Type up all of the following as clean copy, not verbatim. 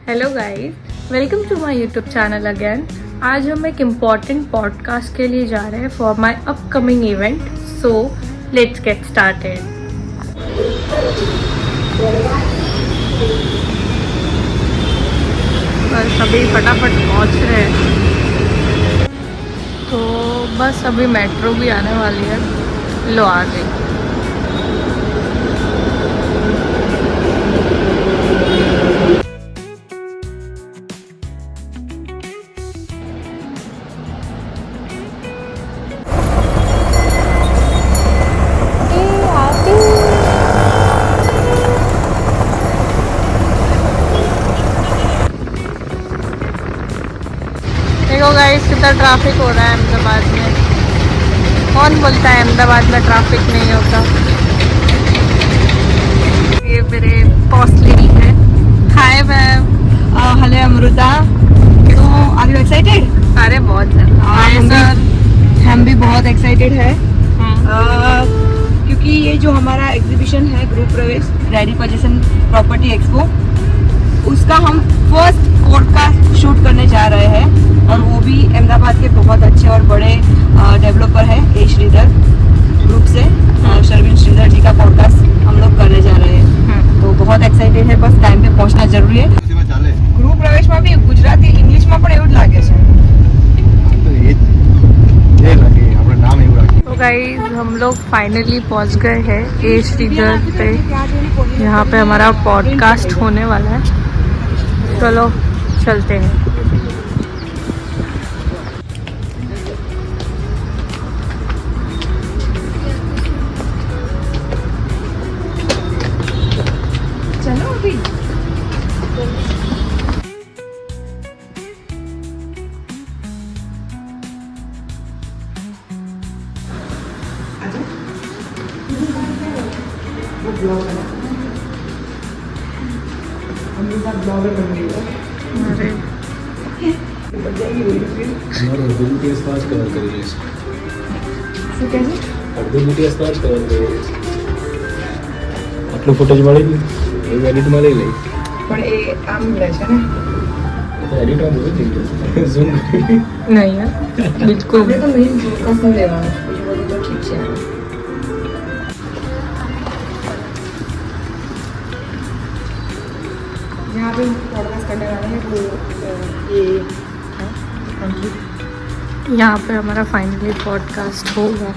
Hello guys, welcome to my YouTube channel again. आज हम एक इम्पॉर्टेंट पॉडकास्ट के लिए जा रहे हैं for my upcoming event, so let's get started. बस अभी फटाफट पहुंच रहे हैं, तो बस अभी मेट्रो भी आने वाली है। लो आ गई। देखो गाइस कितना ट्रैफिक हो रहा है अहमदाबाद में। कौन बोलता है अहमदाबाद में ट्रैफिक नहीं होता। ये मेरे कॉस्टली है। Hi ma'am. हेलो अमृता। तो आर यू एक्साइटेड? अरे बहुत ज़्यादा। हम भी बहुत एक्साइटेड है क्योंकि ये जो हमारा एग्जीबिशन है गृह प्रवेश रेडी पोजीशन प्रॉपर्टी एक्सपो, उसका हम फर्स्ट पॉडकास्ट शूट करने जा रहे हैं और वो भी अहमदाबाद के बहुत अच्छे और बड़े डेवलपर है ए श्रीधर ग्रुप से। शर्विन श्रीधर जी का पॉडकास्ट हम लोग करने जा रहे हैं, तो बहुत एक्साइटेड है। बस टाइम पे पहुंचना जरूरी है। गृह प्रवेशમાં બી ગુજરાતી ઇંગ્લિશમાં પણ એવું જ લાગે છે। तो गाइस हम लोग फाइनली पहुंच गए हैं ए श्रीधर पे। यहाँ पे हमारा पॉडकास्ट होने वाला है। चलो चलते हैं। चलो अभी ब्लॉगर बन गई है। अरे कवर करेंगे कैसे અડધું BTS તો જ કવર કરીએ આટલું ફૂટેજ મળી ગયું એ એડિટમાં લઈ લઈ પણ એ આમ લે છે ને એડિટમાં બધું થઈ ગયું ઝૂમ કરી नहीं है बिल्कुल। આપણે તો મેઇન કશું લેવાનું, બીજું બધું તો ઠીક છે। यहाँ पे पॉडकास्ट करने वाले हैं वो ये यहाँ पे हमारा फाइनली पॉडकास्ट होगा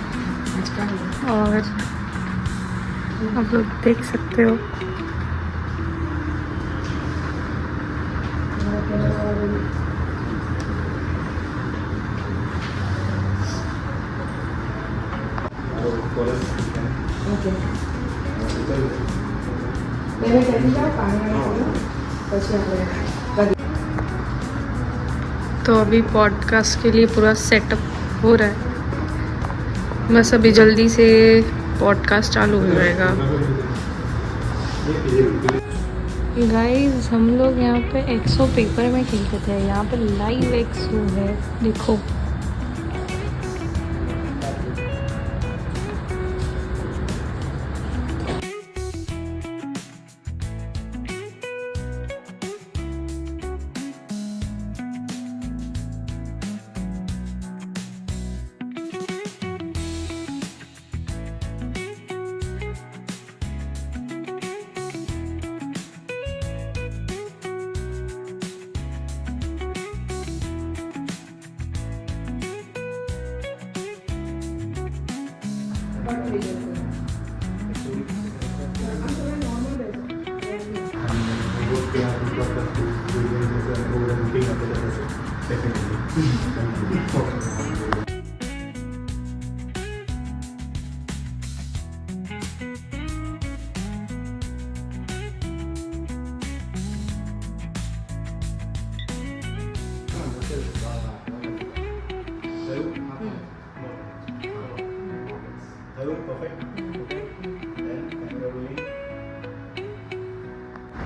और आप लोग देख सकते हो। ओके मैंने कह दिया पानी પછી આપણે तो अभी पॉडकास्ट के लिए पूरा सेटअप हो रहा है। बस अभी जल्दी से पॉडकास्ट चालू हो जाएगा। गाइस हम लोग यहाँ पे एक्सो पेपर में खेलते थे। यहाँ पे लाइव एक्सो है, देखो।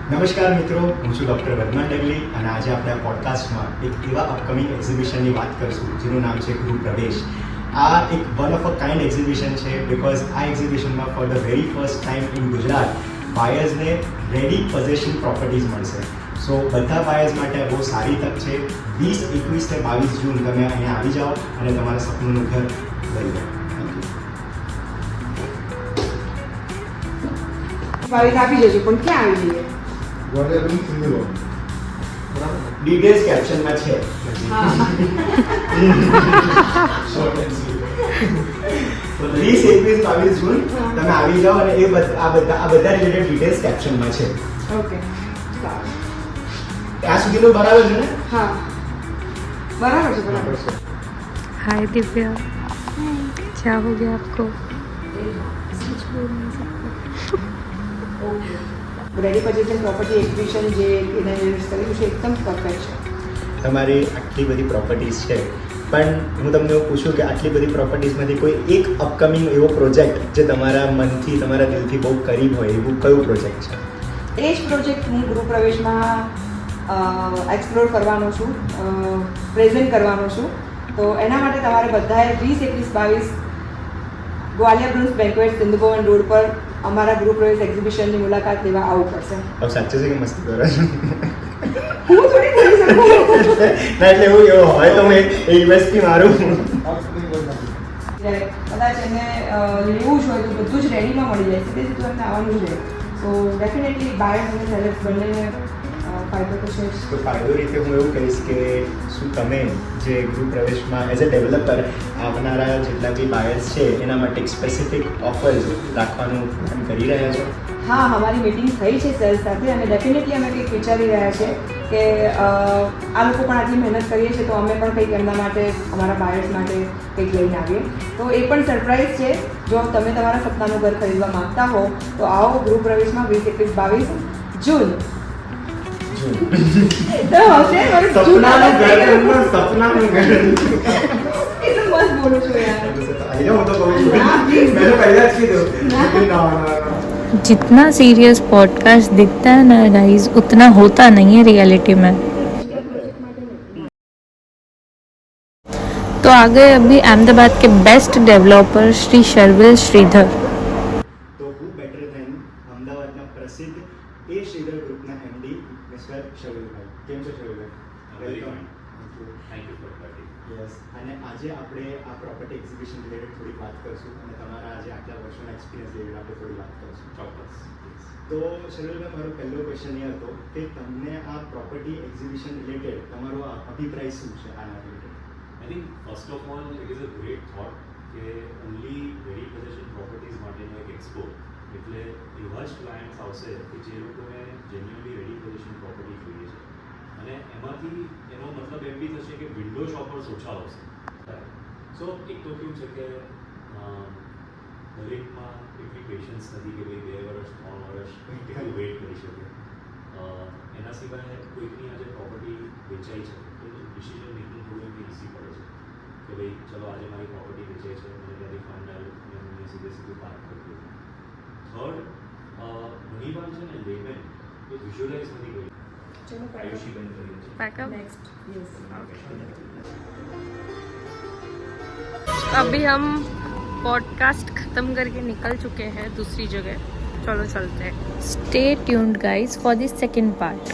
નમસ્કાર મિત્રો, હું છું ડૉક્ટર વર્ધમાન ડગલી અને આજે આપણે આ પોડકાસ્ટમાં એક એવા અપકમિંગ એક્ઝિબિશનની વાત કરીશું જેનું નામ છે ગૃહ પ્રવેશ। આ એક one of a kind exhibition છે બિકોઝ આ એક્ઝિબિશનમાં for the very first time in Gujarat બાયર્સને રેડી પોઝેશન પ્રોપર્ટીઝ મળશે। સો બધા બાયર્સ માટે બહુ સારી તક છે. 20, 21 ને 22 જૂન તમે અહીંયા આવી જાઓ અને તમારા સપનું ઘર લઈ લો. ભાવિક આપી જજો, પણ ક્યાં આવી જઈએ? ડિટેલ્સ કેપ્શનમાં છે. હા 20, 21, 22 જૂન તમે આવી જાઓ અને એ આ બધા રિલેટેડ ડિટેલ્સ કેપ્શનમાં છે. ઓકે સારું. ત્યાં સુધીનું બરાબર છે ને? હા બરાબર છે, બરાબર છે. हाय दिव्या, क्या हो गया आपको? રેડી પોઝિશન પ્રોપર્ટી એક્ઝિબિશન જે ઇનાગ્રેટ કર્યું છે એકદમ પરફેક્ટ છે. તમારી આટલી બધી પ્રોપર્ટીઝ છે, પણ હું તમને એવું પૂછું કે આટલી બધી પ્રોપર્ટીઝમાંથી કોઈ એક અપકમિંગ એવો પ્રોજેક્ટ જે તમારા મનથી તમારા દિલથી બહુ કરીબ હોય એવું કયું પ્રોજેક્ટ છે? એ જ પ્રોજેક્ટ હું ગૃહપ્રવેશમાં એક્સપ્લોર કરવાનો છું, પ્રેઝન્ટ કરવાનો છું. તો એના માટે તમારે બધાએ 20, 21, 22 ગ્વાલિયર બ્રુન્સ બેન્ક્વેટ સિંધુભવન રોડ પર અમારા ગૃહપ્રવેશ એક્ઝિબિશનની મુલાકાત લેવા આવવું પડશે. હવે સાચું છે કે મસ્તી કરો છો? હું થોડી કરી શકું. ના એટલે એવું હોય તો હું એક યુએસપી મારું. કદાચ એને લેવું જ હોય તો બધું જ રેડીમાં મળી જાય, સીધે સીધું એમને આવવાનું જ રહે. સો ડેફિનેટલી બાયર્સ અને સેલર્સ બંનેને ફાયદો તો છે જ. તો ફાયદો રીતે હું એવું કહીશ કે શું તમે જે ગૃહ પ્રવેશમાં એઝ અ ડેવલપર આવનારા જેટલા બી બાયર્સ છે એના માટે એક સ્પેસિફિક ઓફર્સ રાખવાનું પ્લાન કરી રહ્યા છો? હા, અમારી મીટિંગ થઈ છે સેલ્સ સાથે અને ડેફિનેટલી અમે કંઈક વિચારી રહ્યા છે કે આ લોકો પણ આટલી મહેનત કરીએ છીએ તો અમે પણ કંઈક એમના માટે, અમારા બાયર્સ માટે કંઈક લઈને આવીએ. તો એ પણ સરપ્રાઈઝ છે. જો તમે તમારા સપનાનું ઘર ખરીદવા માંગતા હો તો આવો ગૃહ પ્રવેશમાં 20, 21, 22 જૂન. સપનાનું ઘર. કેટલું મસ્ત બોલું છું યાર. હું તો કહું છું મેં તો પહેલા જ કીધું. ના. जितना सीरियस पॉडकास्ट दिखता है ना गाइस, उतना होता नहीं है रियलिटी में. तो आ गए अभी अहमदाबाद के बेस्ट डेवलपर श्री शर्विल श्रीधर. તો હું બેટર ધેન અમદાવાદના પ્રસિદ્ધ એ શ્રીધર ગ્રુપના એમડી મિસ્ટર શર્વિલભાઈ. કેમ છો શર્વિલભાઈ? Welcome. Thank you for inviting. Yes. અને આજે આપણે આ પ્રોપર્ટી એક્ઝિબિશન રિલેટેડ થોડી વાત કરશું અને તમારા આજે આટલા વર્ષોના એક્સપિરિયન્સ રિલેટેડ આપણે થોડી વાત કરશું. ચોક્કસ. તો શર્વિલભાઈ, મારો પહેલો ક્વેશ્ચન એ હતો કે તમને આ પ્રોપર્ટી એક્ઝિબિશન રિલેટેડ તમારો અભિપ્રાય શું છે આના related? I think first of all it is a great thought કે only ready possession properties માટેનો એક એક્સપો, એટલે એવા જ ક્લાયન્ટ્સ આવશે કે જે લોકોને જેન્યુઅલી રેડી પોઝિશન પ્રોપર્ટી જોઈએ છે અને એમાંથી એનો મતલબ એમ બી થશે કે વિન્ડો શોપર્સ ઓછા આવશે. સો એક તો કેવું છે કે દરેકમાં એટલી પેશન્સ નથી કે ભાઈ 2 વર્ષ 3 વર્ષ કેટલું વેઇટ કરી શકે. એના સિવાય કોઈકની આજે પ્રોપર્ટી વેચાઈ છે તો ડિસિઝન મેકિંગ થોડું એમને ઇઝી પડે છે કે ભાઈ ચલો આજે મારી પ્રોપર્ટી વેચાઈ છે, મને ત્યાંથી ફંડ આવ્યું અને હું સીધું પાર્ક કરી દઉં. થર્ડ, ઘણી વાર છે ને લેમેન એ વિઝ્યુઅલાઇઝ નથી કરી. ચલો આયુષી બંધ કરીએ છીએ. Backup. નેક્સ્ટ. યસ. अभी हम पॉडकास्ट ख़त्म करके निकल चुके हैं दूसरी जगह. चलो चलते हैं. Stay tuned guys for the second part.